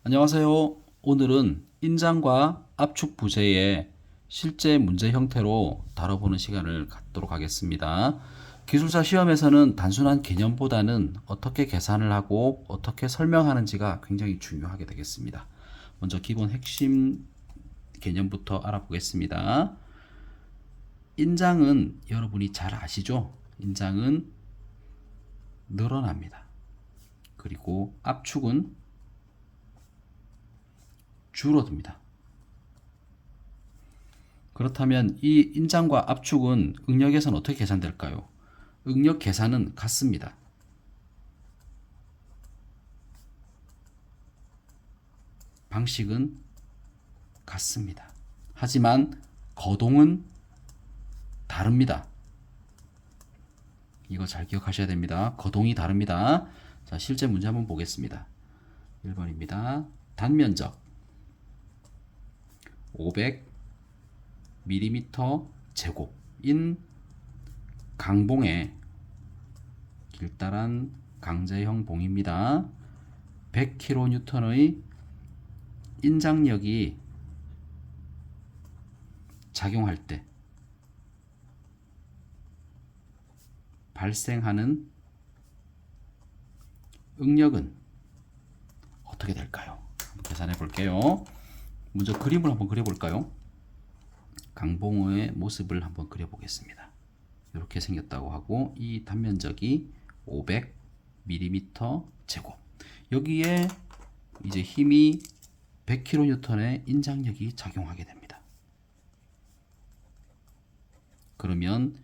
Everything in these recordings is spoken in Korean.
안녕하세요. 오늘은 인장과 압축 부재의 실제 문제 형태로 다뤄보는 시간을 갖도록 하겠습니다. 기술사 시험에서는 단순한 개념보다는 어떻게 계산을 하고 어떻게 설명하는지가 굉장히 중요하게 되겠습니다. 먼저 기본 핵심 개념부터 알아보겠습니다. 인장은 여러분이 잘 아시죠? 인장은 늘어납니다. 그리고 압축은 줄어듭니다. 그렇다면 이 인장과 압축은 응력에서는 어떻게 계산될까요? 응력 계산은 같습니다. 방식은 같습니다. 하지만 거동은 다릅니다. 이거 잘 기억하셔야 됩니다. 거동이 다릅니다. 자, 실제 문제 한번 보겠습니다. 1번입니다. 단면적 500mm 제곱인 강봉의 길다란 강제형 봉입니다. 100kN의 인장력이 작용할 때 발생하는 응력은 어떻게 될까요? 계산해 볼게요. 먼저 그림을 한번 그려볼까요? 강봉의 모습을 한번 그려보겠습니다. 이렇게 생겼다고 하고 이 단면적이 500mm 제곱. 여기에 이제 힘이 100kN의 인장력이 작용하게 됩니다. 그러면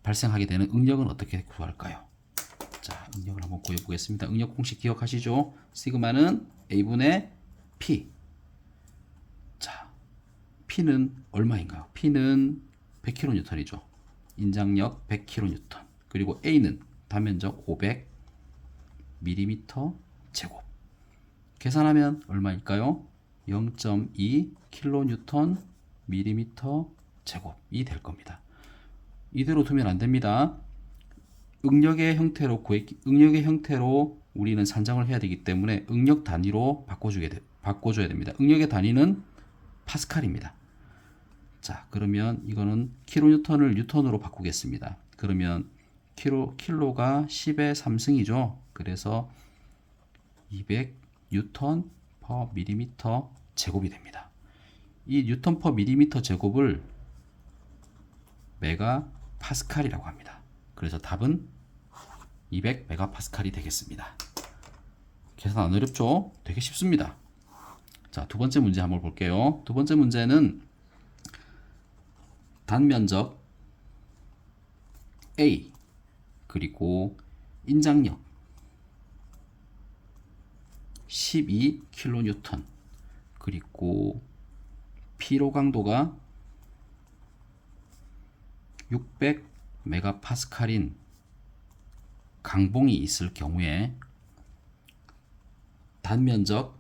발생하게 되는 응력은 어떻게 구할까요? 자, 응력을 한번 구해보겠습니다. 응력 공식 기억하시죠? 시그마는 A분의 P. 자, P는 얼마인가요? P는 100kN이죠. 인장력 100kN. 그리고 A는 단면적 500mm 제곱. 계산하면 얼마일까요? 0.2 kN mm 제곱이 될 겁니다. 이대로 두면 안 됩니다. 응력의 형태로 우리는 산정을 해야 되기 때문에 응력 단위로 바꿔줘야 됩니다. 응력의 단위는 파스칼입니다. 자, 그러면 이거는 킬로뉴턴을 뉴턴으로 바꾸겠습니다. 그러면 킬로가 10의 3승이죠. 그래서 200 뉴턴 퍼 밀리미터 제곱이 됩니다. 이 뉴턴 퍼 밀리미터 제곱을 메가 파스칼이라고 합니다. 그래서 답은 200 메가파스칼이 되겠습니다. 계산 안 어렵죠? 되게 쉽습니다. 자, 두 번째 문제 한번 볼게요. 두 번째 문제는 단면적 A 그리고 인장력 12kN 그리고 피로 강도가 600 메가파스칼인 강봉이 있을 경우에 단면적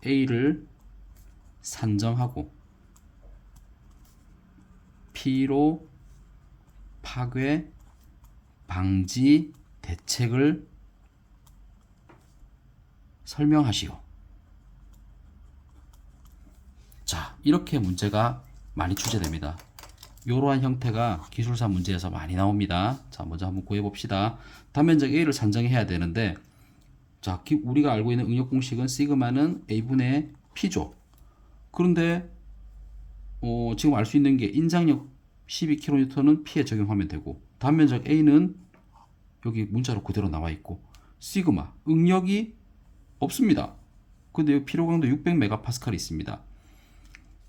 A를 산정하고 피로 파괴 방지 대책을 설명하시오. 자, 이렇게 문제가 많이 출제됩니다. 이러한 형태가 기술사 문제에서 많이 나옵니다. 자, 먼저 한번 구해봅시다. 단면적 A를 산정해야 되는데, 자, 우리가 알고 있는 응력 공식은 시그마는 A분의 P죠. 그런데 지금 알 수 있는 게 인장력 12kN은 P에 적용하면 되고, 단면적 A는 여기 문자로 그대로 나와 있고, 시그마 응력이 없습니다. 근데 피로 강도 600메가파스칼이 있습니다.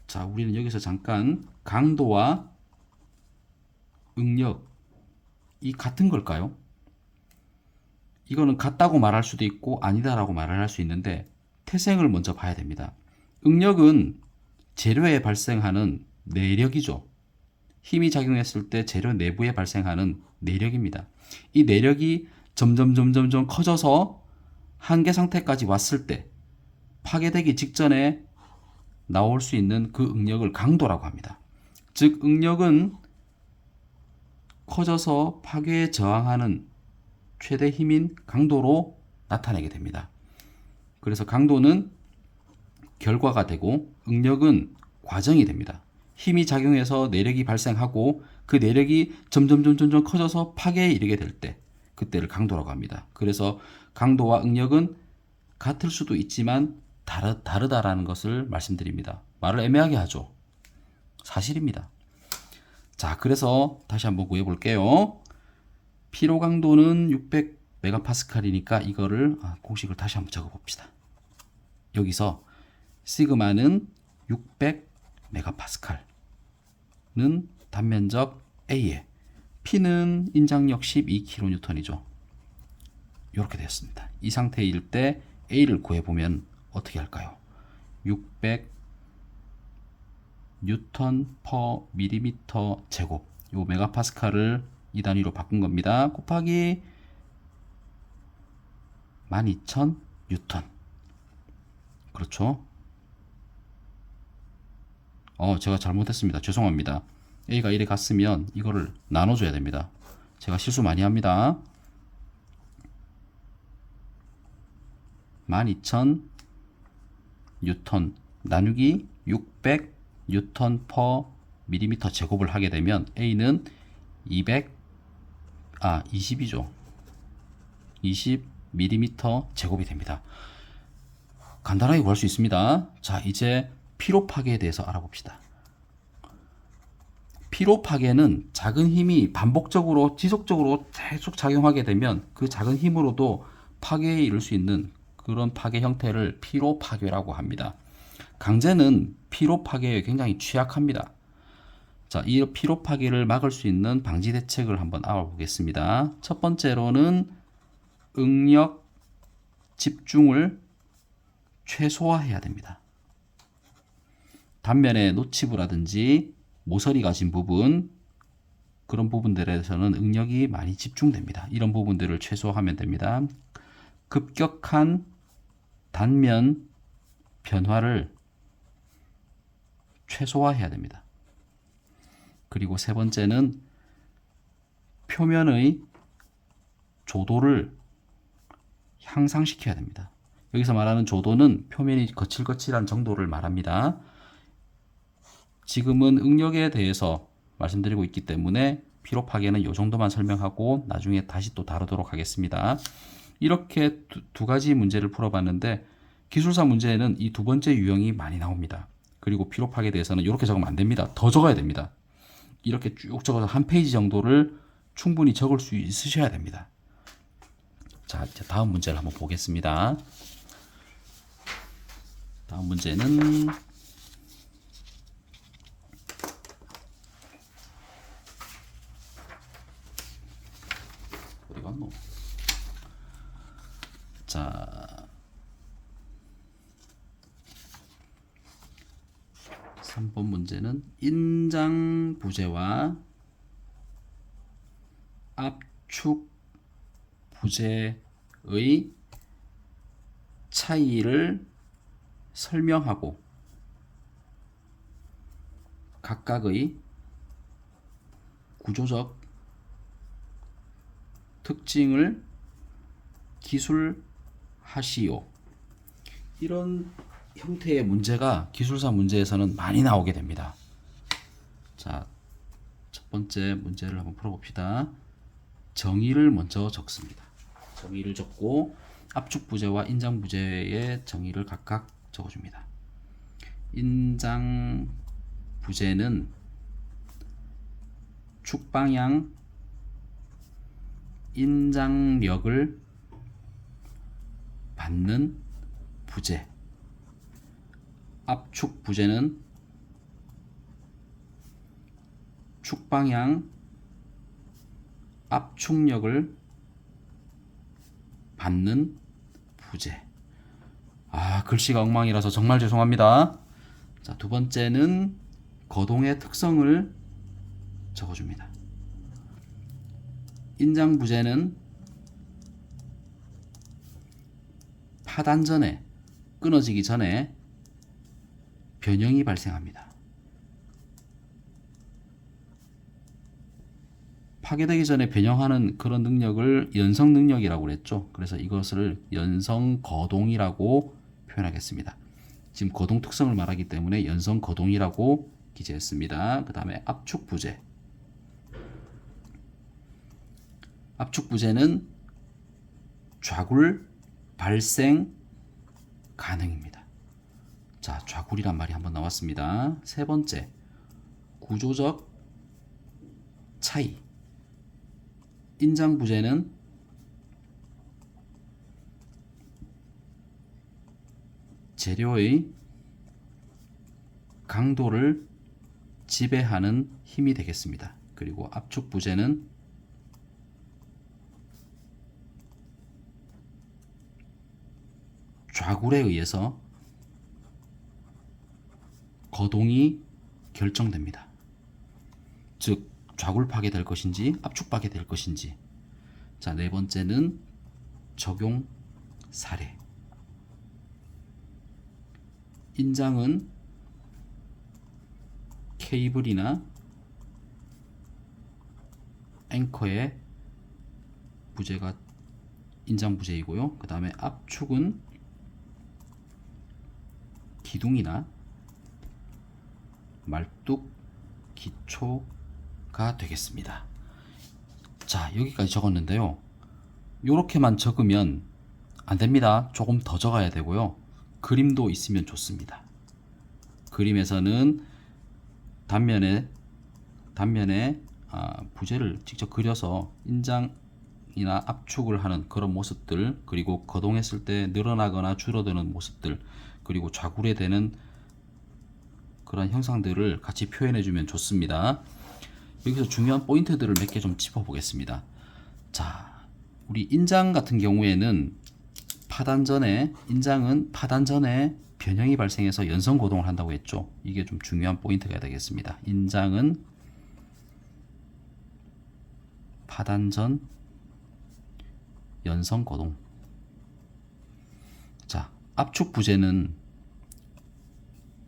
자, 우리는 여기서 잠깐 강도와 응력이 같은 걸까요? 이거는 같다고 말할 수도 있고 아니다라고 말을 할 수 있는데 태생을 먼저 봐야 됩니다. 응력은 재료에 발생하는 내력이죠. 힘이 작용했을 때 재료 내부에 발생하는 내력입니다. 이 내력이 점점 커져서 한계 상태까지 왔을 때 파괴되기 직전에 나올 수 있는 그 응력을 강도라고 합니다. 즉 응력은 커져서 파괴에 저항하는 최대 힘인 강도로 나타내게 됩니다. 그래서 강도는 결과가 되고 응력은 과정이 됩니다. 힘이 작용해서 내력이 발생하고 그 내력이 점점 커져서 파괴에 이르게 될 때, 그때를 강도라고 합니다. 그래서 강도와 응력은 같을 수도 있지만 다르다라는 것을 말씀드립니다. 말을 애매하게 하죠. 사실입니다. 자, 그래서 다시 한번 구해 볼게요. 피로 강도는 600메가파스칼이니까 이거를 공식을 다시 한번 적어 봅시다. 여기서 시그마는 600메가파스칼 는 단면적 A에 P는 인장력 12kN이죠. 이렇게 되었습니다. 이 상태일 때 A를 구해보면 어떻게 할까요? 600 뉴턴 퍼 밀리미터 제곱, 요 메가파스칼을 이 단위로 바꾼 겁니다. 곱하기 12,000 뉴턴. 그렇죠? 제가 잘못했습니다. 죄송합니다. A가 1에 갔으면 이거를 나눠줘야 됩니다. 제가 실수 많이 합니다. 12,000 뉴턴 나누기 600 뉴턴 퍼 밀리미터 제곱을 하게 되면 A는 20이죠. 20 밀리미터 제곱이 됩니다. 간단하게 구할 수 있습니다. 자, 이제 피로 파괴에 대해서 알아봅시다. 피로 파괴는 작은 힘이 반복적으로 지속적으로 계속 작용하게 되면 그 작은 힘으로도 파괴에 이를 수 있는 그런 파괴 형태를 피로 파괴라고 합니다. 강제는 피로 파괴에 굉장히 취약합니다. 자, 이 피로 파괴를 막을 수 있는 방지 대책을 한번 알아보겠습니다. 첫 번째로는 응력 집중을 최소화해야 됩니다. 단면에 노치부라든지 모서리 가진 부분, 그런 부분들에서는 응력이 많이 집중됩니다. 이런 부분들을 최소화하면 됩니다. 급격한 단면 변화를 최소화해야 됩니다. 그리고 세 번째는 표면의 조도를 향상시켜야 됩니다. 여기서 말하는 조도는 표면이 거칠거칠한 정도를 말합니다. 지금은 응력에 대해서 말씀드리고 있기 때문에 피로 파괴는 이 정도만 설명하고 나중에 다시 또 다루도록 하겠습니다. 이렇게 두 가지 문제를 풀어봤는데 기술사 문제에는 이 두 번째 유형이 많이 나옵니다. 그리고 피로 파괴에 대해서는 이렇게 적으면 안 됩니다. 더 적어야 됩니다. 이렇게 쭉 적어서 한 페이지 정도를 충분히 적을 수 있으셔야 됩니다. 자, 이제 다음 문제를 한번 보겠습니다. 다음 문제는 어디 갔노? 자, 3번 문제는 인장 부재와 압축 부재의 차이를 설명하고 각각의 구조적 특징을 기술하시오. 이런 형태의 문제가 기술사 문제에서는 많이 나오게 됩니다. 자, 첫 번째 문제를 한번 풀어봅시다. 정의를 먼저 적습니다. 정의를 적고 압축 부재와 인장 부재의 정의를 각각 적어줍니다. 인장 부재는 축방향 인장력을 받는 부재, 압축 부재는 축방향 압축력을 받는 부재. 글씨가 엉망이라서 정말 죄송합니다. 자, 두 번째는 거동의 특성을 적어줍니다. 인장 부재는 파단 전에, 끊어지기 전에 변형이 발생합니다. 파괴되기 전에 변형하는 그런 능력을 연성 능력이라고 그랬죠. 그래서 이것을 연성 거동이라고 표현하겠습니다. 지금 거동 특성을 말하기 때문에 연성 거동이라고 기재했습니다. 그 다음에 압축 부재. 압축 부재는 좌굴 발생 가능입니다. 자, 좌굴이란 말이 한번 나왔습니다. 세 번째, 구조적 차이. 인장 부재는 재료의 강도를 지배하는 힘이 되겠습니다. 그리고 압축 부재는 좌굴에 의해서 거동이 결정됩니다. 즉 좌굴 파괴될 것인지 압축 파괴될 것인지. 자, 네 번째는 적용 사례. 인장은 케이블이나 앵커의 부재가 인장 부재이고요. 그 다음에 압축은 기둥이나 말뚝 기초가 되겠습니다. 자, 여기까지 적었는데요. 이렇게만 적으면 안 됩니다. 조금 더 적어야 되고요. 그림도 있으면 좋습니다. 그림에서는 단면에 부재를 직접 그려서 인장이나 압축을 하는 그런 모습들, 그리고 거동했을 때 늘어나거나 줄어드는 모습들, 그리고 좌굴에 되는 그런 형상들을 같이 표현해 주면 좋습니다. 여기서 중요한 포인트들을 몇 개 좀 짚어 보겠습니다. 자, 우리 인장 같은 경우에는 인장은 파단 전에 변형이 발생해서 연성 거동을 한다고 했죠. 이게 좀 중요한 포인트가 되겠습니다. 인장은 파단 전 연성 거동. 자, 압축 부재는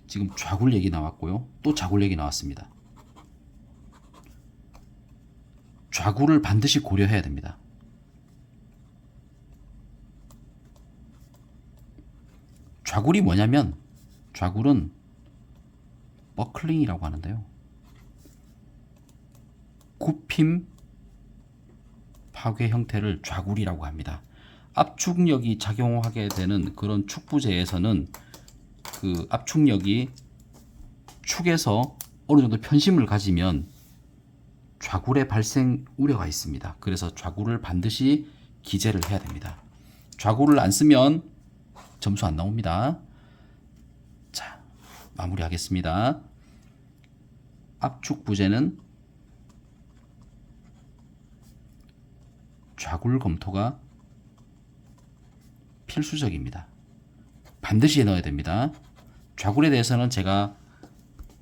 지금 좌굴 얘기 나왔고요. 또 좌굴 얘기 나왔습니다. 좌굴을 반드시 고려해야 됩니다. 좌굴이 뭐냐면, 좌굴은 버클링이라고 하는데요. 굽힘 파괴 형태를 좌굴이라고 합니다. 압축력이 작용하게 되는 그런 축부재에서는 그 압축력이 축에서 어느 정도 편심을 가지면 좌굴의 발생 우려가 있습니다. 그래서 좌굴을 반드시 기재를 해야 됩니다. 좌굴을 안 쓰면 점수 안 나옵니다. 자, 마무리하겠습니다. 압축 부재는 좌굴 검토가 필수적입니다. 반드시 넣어야 됩니다. 좌굴에 대해서는 제가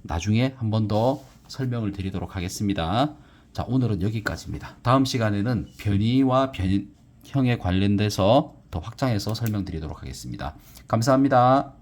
나중에 한 번 더 설명을 드리도록 하겠습니다. 자, 오늘은 여기까지입니다. 다음 시간에는 변이와 변형에 관련돼서 더 확장해서 설명드리도록 하겠습니다. 감사합니다.